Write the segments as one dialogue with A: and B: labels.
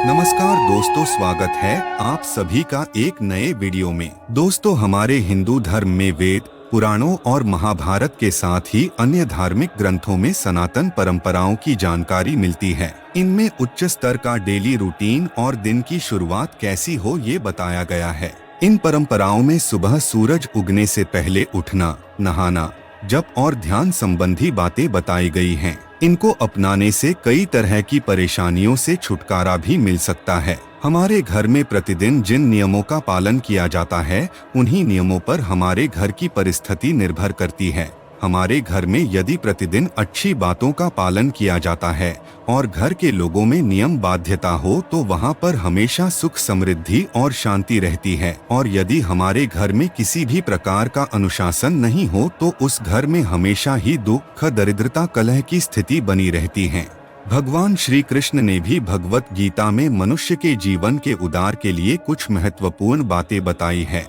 A: नमस्कार दोस्तों, स्वागत है आप सभी का एक नए वीडियो में। दोस्तों, हमारे हिंदू धर्म में वेद, पुराणों और महाभारत के साथ ही अन्य धार्मिक ग्रंथों में सनातन परंपराओं की जानकारी मिलती है। इनमें उच्च स्तर का डेली रूटीन और दिन की शुरुआत कैसी हो ये बताया गया है। इन परंपराओं में सुबह सूरज उगने से पहले उठना, नहाना, जप और ध्यान संबंधी बातें बताई गई हैं। इनको अपनाने से कई तरह की परेशानियों से छुटकारा भी मिल सकता है। हमारे घर में प्रतिदिन जिन नियमों का पालन किया जाता है, उन्हीं नियमों पर हमारे घर की परिस्थिति निर्भर करती है। हमारे घर में यदि प्रतिदिन अच्छी बातों का पालन किया जाता है और घर के लोगों में नियम बाध्यता हो तो वहाँ पर हमेशा सुख, समृद्धि और शांति रहती है। और यदि हमारे घर में किसी भी प्रकार का अनुशासन नहीं हो तो उस घर में हमेशा ही दुख, दरिद्रता, कलह की स्थिति बनी रहती है। भगवान श्री कृष्ण ने भी भगवत गीता में मनुष्य के जीवन के उद्धार के लिए कुछ महत्वपूर्ण बातें बताई है।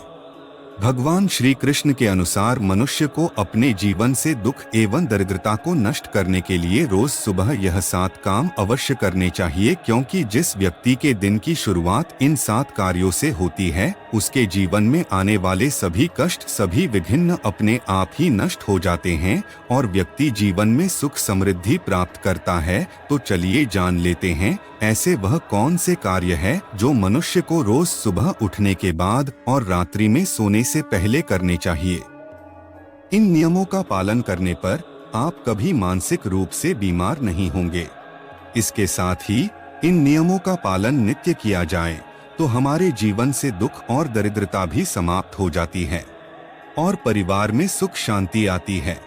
A: भगवान श्री कृष्ण के अनुसार मनुष्य को अपने जीवन से दुख एवं दरिद्रता को नष्ट करने के लिए रोज सुबह यह 7 काम अवश्य करने चाहिए, क्योंकि जिस व्यक्ति के दिन की शुरुआत इन 7 कार्यों से होती है, उसके जीवन में आने वाले सभी कष्ट, सभी विघ्न अपने आप ही नष्ट हो जाते हैं और व्यक्ति जीवन में सुख समृद्धि प्राप्त करता है। तो चलिए जान लेते हैं ऐसे वह कौन से कार्य है जो मनुष्य को रोज सुबह उठने के बाद और रात्रि में सोने से पहले करने चाहिए। इन नियमों का पालन करने पर आप कभी मानसिक रूप से बीमार नहीं होंगे। इसके साथ ही इन नियमों का पालन नित्य किया जाए तो हमारे जीवन से दुख और दरिद्रता भी समाप्त हो जाती है और परिवार में सुख शांति आती है।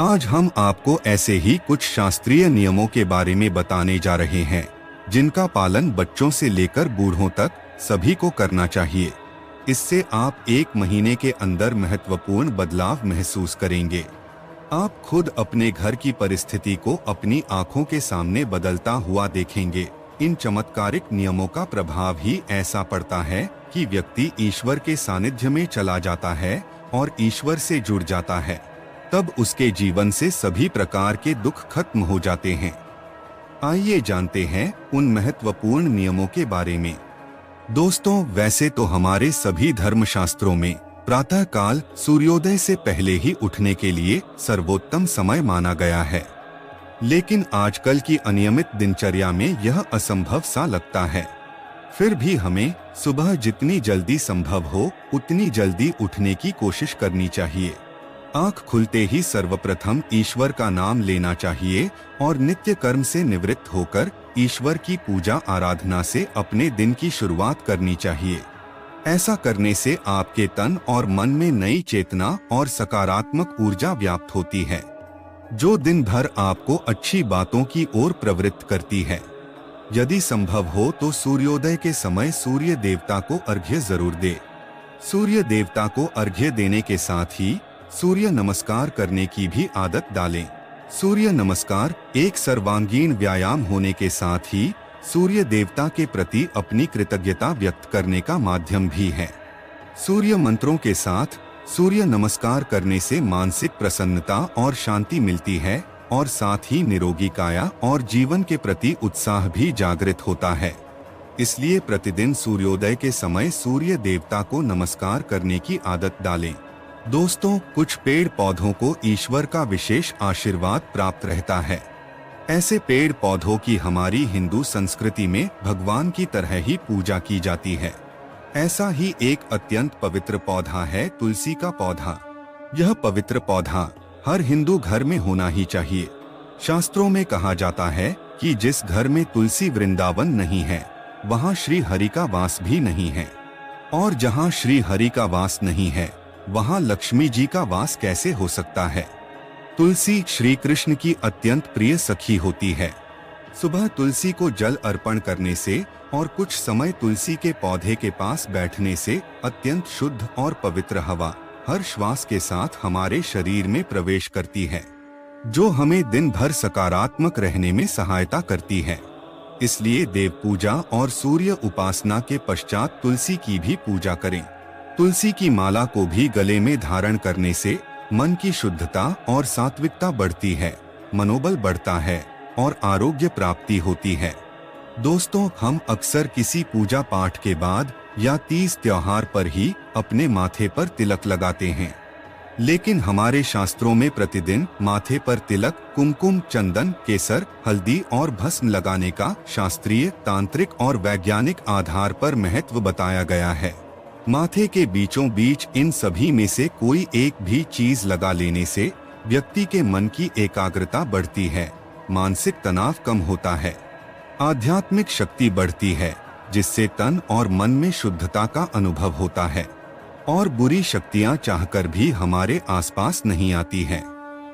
A: आज हम आपको ऐसे ही कुछ शास्त्रीय नियमों के बारे में बताने जा रहे हैं, जिनका पालन बच्चों से लेकर बूढ़ों तक सभी को करना चाहिए। इससे आप 1 महीने के अंदर महत्वपूर्ण बदलाव महसूस करेंगे। आप खुद अपने घर की परिस्थिति को अपनी आंखों के सामने बदलता हुआ देखेंगे। इन चमत्कारिक नियमों का प्रभाव ही ऐसा पड़ता है कि व्यक्ति ईश्वर के सानिध्य में चला जाता है और ईश्वर से जुड़ जाता है। तब उसके जीवन से सभी प्रकार के दुख खत्म हो जाते हैं। आइए जानते हैं उन महत्वपूर्ण नियमों के बारे में। दोस्तों, वैसे तो हमारे सभी धर्मशास्त्रों में प्रातः काल सूर्योदय से पहले ही उठने के लिए सर्वोत्तम समय माना गया है, लेकिन आजकल की अनियमित दिनचर्या में यह असंभव सा लगता है। फिर भी हमें सुबह जितनी जल्दी संभव हो उतनी जल्दी उठने की कोशिश करनी चाहिए। आँख खुलते ही सर्वप्रथम ईश्वर का नाम लेना चाहिए और नित्य कर्म से निवृत्त होकर ईश्वर की पूजा आराधना से अपने दिन की शुरुआत करनी चाहिए। ऐसा करने से आपके तन और मन में नई चेतना और सकारात्मक ऊर्जा व्याप्त होती है, जो दिन भर आपको अच्छी बातों की ओर प्रवृत्त करती है। यदि संभव हो तो सूर्योदय के समय सूर्य देवता को अर्घ्य जरूर दे। सूर्य देवता को अर्घ्य देने के साथ ही सूर्य नमस्कार करने की भी आदत डालें। सूर्य नमस्कार एक सर्वांगीण व्यायाम होने के साथ ही सूर्य देवता के प्रति अपनी कृतज्ञता व्यक्त करने का माध्यम भी है। सूर्य मंत्रों के साथ सूर्य नमस्कार करने से मानसिक प्रसन्नता और शांति मिलती है और साथ ही निरोगी काया और जीवन के प्रति उत्साह भी जागृत होता है। इसलिए प्रतिदिन सूर्योदय के समय सूर्य देवता को नमस्कार करने की आदत डालें। दोस्तों, कुछ पेड़ पौधों को ईश्वर का विशेष आशीर्वाद प्राप्त रहता है। ऐसे पेड़ पौधों की हमारी हिंदू संस्कृति में भगवान की तरह ही पूजा की जाती है। ऐसा ही एक अत्यंत पवित्र पौधा है तुलसी का पौधा। यह पवित्र पौधा हर हिंदू घर में होना ही चाहिए। शास्त्रों में कहा जाता है कि जिस घर में तुलसी वृंदावन नहीं है, वहाँ श्री हरि का वास भी नहीं है, और जहाँ श्री हरि का वास नहीं है, वहाँ लक्ष्मी जी का वास कैसे हो सकता है। तुलसी श्री कृष्ण की अत्यंत प्रिय सखी होती है। सुबह तुलसी को जल अर्पण करने से और कुछ समय तुलसी के पौधे के पास बैठने से अत्यंत शुद्ध और पवित्र हवा हर श्वास के साथ हमारे शरीर में प्रवेश करती है, जो हमें दिन भर सकारात्मक रहने में सहायता करती है। इसलिए देव पूजा और सूर्य उपासना के पश्चात तुलसी की भी पूजा करें। तुलसी की माला को भी गले में धारण करने से मन की शुद्धता और सात्विकता बढ़ती है, मनोबल बढ़ता है और आरोग्य प्राप्ति होती है। दोस्तों, हम अक्सर किसी पूजा पाठ के बाद या तीज त्योहार पर ही अपने माथे पर तिलक लगाते हैं, लेकिन हमारे शास्त्रों में प्रतिदिन माथे पर तिलक, कुमकुम, चंदन, केसर, हल्दी और भस्म लगाने का शास्त्रीय, तांत्रिक और वैज्ञानिक आधार पर महत्व बताया गया है। माथे के बीचों बीच इन सभी में से कोई एक भी चीज लगा लेने से व्यक्ति के मन की एकाग्रता बढ़ती है, मानसिक तनाव कम होता है, आध्यात्मिक शक्ति बढ़ती है, जिससे तन और मन में शुद्धता का अनुभव होता है और बुरी शक्तियां चाहकर भी हमारे आसपास नहीं आती हैं।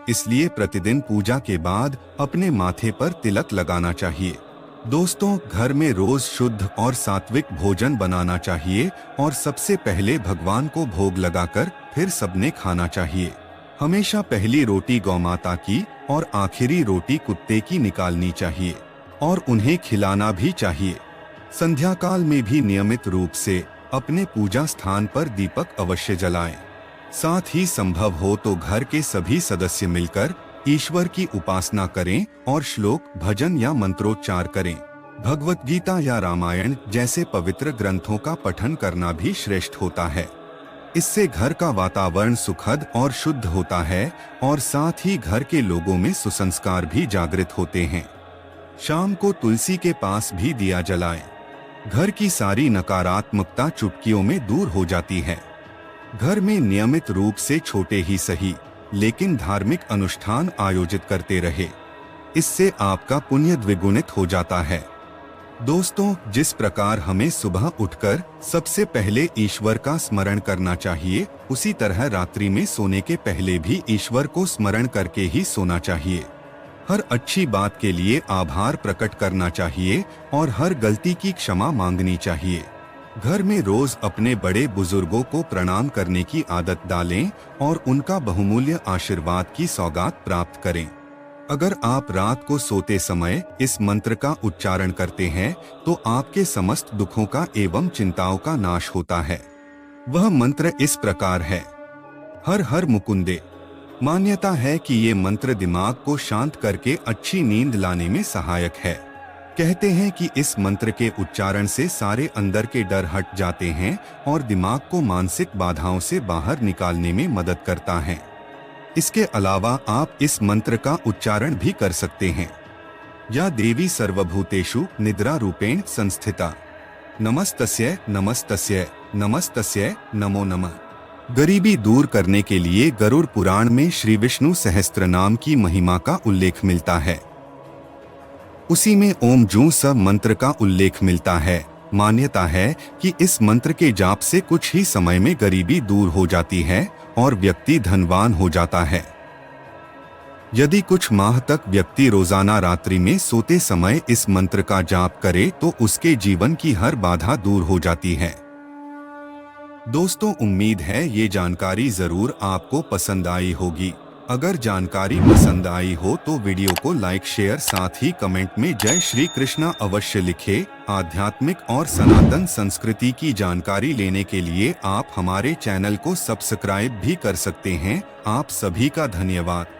A: इसलिए प्रतिदिन पूजा के बाद अपने माथे पर तिलक लगाना चाहिए। दोस्तों, घर में रोज शुद्ध और सात्विक भोजन बनाना चाहिए और सबसे पहले भगवान को भोग लगाकर फिर सबने खाना चाहिए। हमेशा पहली रोटी गौमाता की और आखिरी रोटी कुत्ते की निकालनी चाहिए और उन्हें खिलाना भी चाहिए। संध्या काल में भी नियमित रूप से अपने पूजा स्थान पर दीपक अवश्य जलाएं। साथ ही संभव हो तो घर के सभी सदस्य मिलकर ईश्वर की उपासना करें और श्लोक, भजन या मंत्रोच्चार करें। भगवत गीता या रामायण जैसे पवित्र ग्रंथों का पठन करना भी श्रेष्ठ होता है। इससे घर का वातावरण सुखद और शुद्ध होता है और साथ ही घर के लोगों में सुसंस्कार भी जागृत होते हैं। शाम को तुलसी के पास भी दिया जलाएं। घर की सारी नकारात्मकता चुटकियों में दूर हो जाती है। घर में नियमित रूप से छोटे ही सही लेकिन धार्मिक अनुष्ठान आयोजित करते रहे। इससे आपका पुण्य द्विगुणित हो जाता है। दोस्तों, जिस प्रकार हमें सुबह उठकर सबसे पहले ईश्वर का स्मरण करना चाहिए, उसी तरह रात्रि में सोने के पहले भी ईश्वर को स्मरण करके ही सोना चाहिए। हर अच्छी बात के लिए आभार प्रकट करना चाहिए और हर गलती की क्षमा मांगनी चाहिए। घर में रोज अपने बड़े बुजुर्गों को प्रणाम करने की आदत डालें और उनका बहुमूल्य आशीर्वाद की सौगात प्राप्त करें। अगर आप रात को सोते समय इस मंत्र का उच्चारण करते हैं तो आपके समस्त दुखों का एवं चिंताओं का नाश होता है। वह मंत्र इस प्रकार है: हर हर मुकुंदे। मान्यता है कि ये मंत्र दिमाग को शांत करके अच्छी नींद लाने में सहायक है। कहते हैं कि इस मंत्र के उच्चारण से सारे अंदर के डर हट जाते हैं और दिमाग को मानसिक बाधाओं से बाहर निकालने में मदद करता है। इसके अलावा आप इस मंत्र का उच्चारण भी कर सकते हैं: या देवी सर्वभूतेषु निद्रा रूपेण संस्थिता, नमस्तस्यै नमस्तस्यै नमस्तस्यै नमो नमः। गरीबी दूर करने के लिए गरुड़ पुराण में श्री विष्णु सहस्त्र नाम की महिमा का उल्लेख मिलता है। उसी में ओम जू स मंत्र का उल्लेख मिलता है। मान्यता है कि इस मंत्र के जाप से कुछ ही समय में गरीबी दूर हो जाती है और व्यक्ति धनवान हो जाता है। यदि कुछ माह तक व्यक्ति रोजाना रात्रि में सोते समय इस मंत्र का जाप करे तो उसके जीवन की हर बाधा दूर हो जाती है। दोस्तों, उम्मीद है ये जानकारी जरूर आपको पसंद आई होगी। अगर जानकारी पसंद आई हो तो वीडियो को लाइक, शेयर, साथ ही कमेंट में जय श्री कृष्णा अवश्य लिखें। आध्यात्मिक और सनातन संस्कृति की जानकारी लेने के लिए आप हमारे चैनल को सब्सक्राइब भी कर सकते हैं। आप सभी का धन्यवाद।